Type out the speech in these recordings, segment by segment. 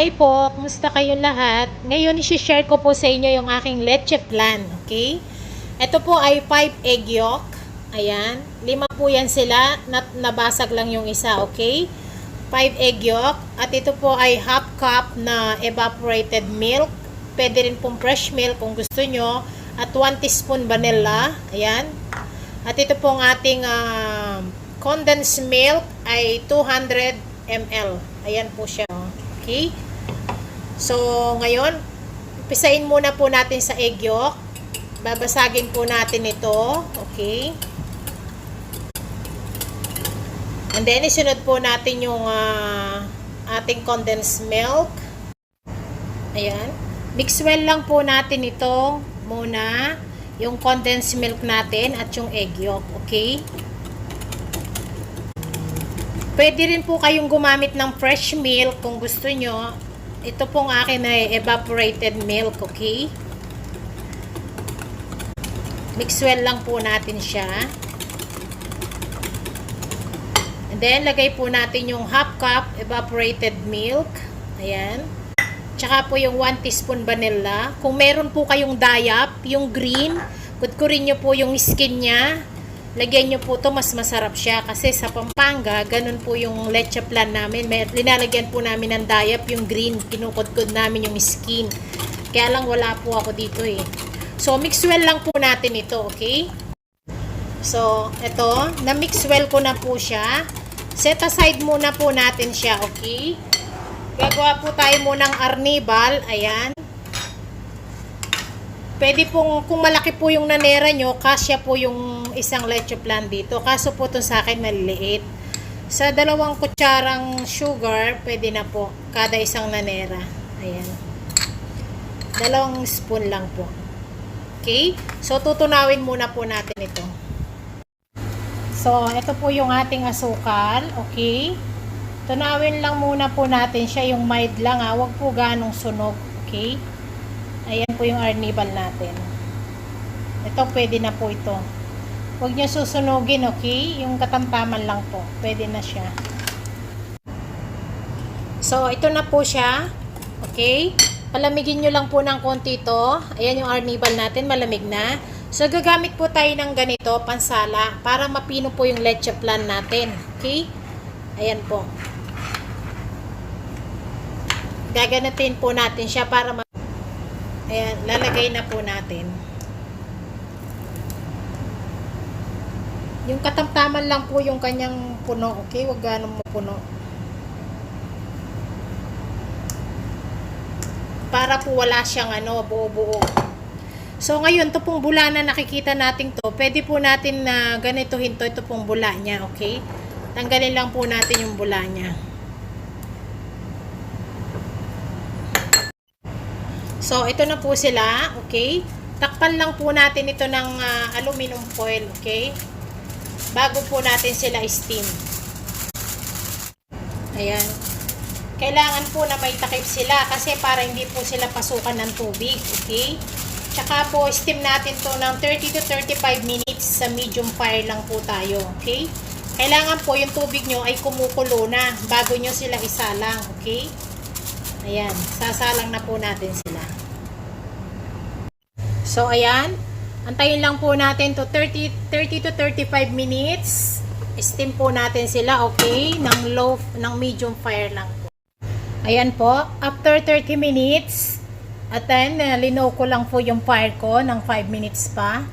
Hi po, kumusta kayong lahat? Ngayon, i-share ko po sa inyo yung aking leche flan, okay? Ito po ay 5 egg yolk. Ayan, 5 po yan sila, nabasag lang yung isa, okay? 5 egg yolk. At ito po ay half cup na evaporated milk. Pwede rin pong fresh milk kung gusto nyo. At 1 teaspoon vanilla. Ayan. At ito pong ating condensed milk ay 200 ml. Ayan po siya. Okay? So, ngayon, umpisain muna po natin sa egg yolk. Babasagin po natin ito. Okay? And then, isunod po natin yung ating condensed milk. Ayan. Mix well lang po natin ito muna. Yung condensed milk natin at yung egg yolk. Okay? Pwede rin po kayong gumamit ng fresh milk kung gusto nyo. Ito pong akin ay evaporated milk, okay? Mix well lang po natin siya. And then, lagay po natin yung half cup evaporated milk. Ayan. Tsaka po yung 1 teaspoon vanilla. Kung meron po kayong dayap, yung green, kudkurin nyo po yung skin niya. Lagyan nyo po to, mas masarap siya. Kasi sa Pampanga, ganun po yung leche flan namin. Linalagyan po namin ng dayap, yung green. Kinukudkud namin yung skin. Kaya lang wala po ako dito eh. So, mix well lang po natin ito, okay? So, ito, na-mix well ko na po siya. Set aside muna po natin siya, okay? Gagawa po tayo munang arnibal. Ayan. Pwede pong, kung malaki po yung nanera nyo, kasya po yung isang leche flan dito. Kaso po itong sa akin maliliit. Sa 2 kutsarang sugar, pwede na po. Kada isang nanera. Ayan. 2 spoon lang po. Okay? So, tutunawin muna po natin ito. So, ito po yung ating asukal. Okay? Tunawin lang muna po natin siya. Yung mild lang ha. Huwag po ganong sunog. Okay? Ayan po yung arnibal natin. Ito, pwede na po ito. Huwag nyo susunugin, okay? Yung katamtaman lang po. Pwede na siya. So, ito na po siya. Okay? Palamigin nyo lang po ng konti ito. Ayan yung arnibal natin. Malamig na. So, gagamit po tayo ng ganito, pansala, para mapino po yung leche flan natin. Okay? Ayan po. Gaganatin po natin siya para ayan, lalagay na po natin. Yung katamtaman lang po yung kanyang puno, okay? Huwag ganun mo puno. Para po wala siyang buo-buo. So, ngayon, ito pong bula na nakikita natin to, pwede po natin na ganituhin to, ito pong bula niya, okay? Tanggalin lang po natin yung bula niya. So, ito na po sila, okay? Takpan lang po natin ito ng aluminum foil, okay? Bago po natin sila steam. Ayan. Kailangan po na may takip sila kasi para hindi po sila pasukan ng tubig, okay? Tsaka po, steam natin to ng 30 to 35 minutes sa medium fire lang po tayo, okay? Kailangan po yung tubig nyo ay kumukulo na bago nyo sila isalang, okay? Ayan, sasalang na po natin sila. So, ayan. Antayin lang po natin to 30 to 35 minutes. Steam po natin sila, okay? Ng medium fire lang po. Ayan po. After 30 minutes, at then, linow ko lang po yung fire ko ng 5 minutes pa.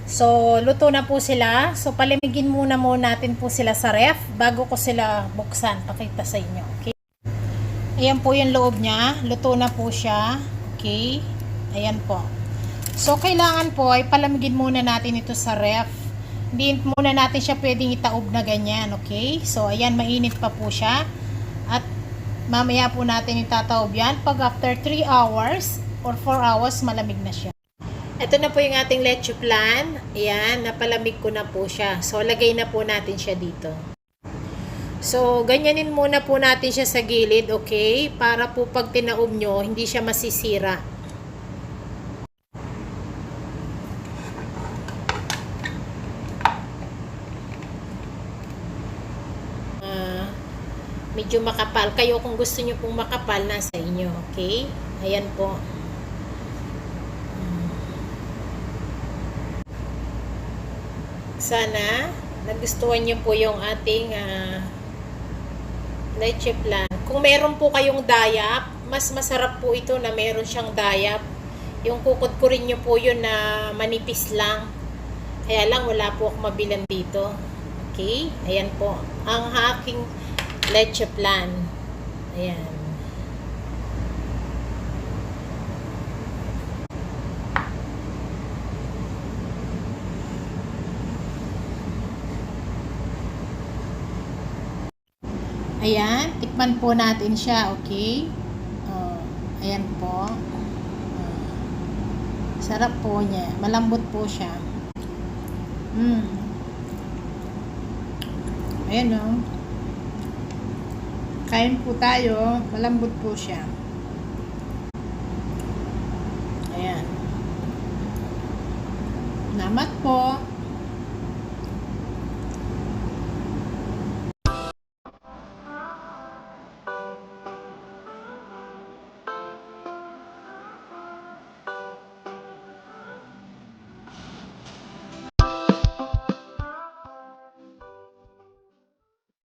So, luto na po sila. So, palamigin muna natin po sila sa ref bago ko sila buksan. Pakita sa inyo, okay? Ayan po yung loob niya. Luto na po siya. Okay? Ayan po. So, kailangan po ay palamigin muna natin ito sa ref. Hindi muna natin siya pwedeng itaob na ganyan. Okay? So, ayan, mainit pa po siya. At mamaya po natin itataob yan. Pag after 3 hours or 4 hours, malamig na siya. Ito na po yung ating leche flan. Ayan, napalamig ko na po siya. So, lagay na po natin siya dito. So, ganyanin muna po natin siya sa gilid, okay? Para po pag tinaob nyo, hindi siya masisira. medyo makapal. Kayo kung gusto nyo pong makapal, nasa inyo. Okay? Ayan po. Sana nagustuhan nyo po yung ating leche flan. Kung meron po kayong dayap, mas masarap po ito na meron siyang dayap. Yung kukudkurin nyo po yun na manipis lang. Kaya lang wala po akong mabilan dito. Okay? Ayan po. Ang aking leche flan. Ayan. Ayan, tikman po natin siya, okay? Ayan po. Sarap po niya. Malambot po siya. Ayan o. Kain po tayo. Malambot po siya. Ayan. Salamat po.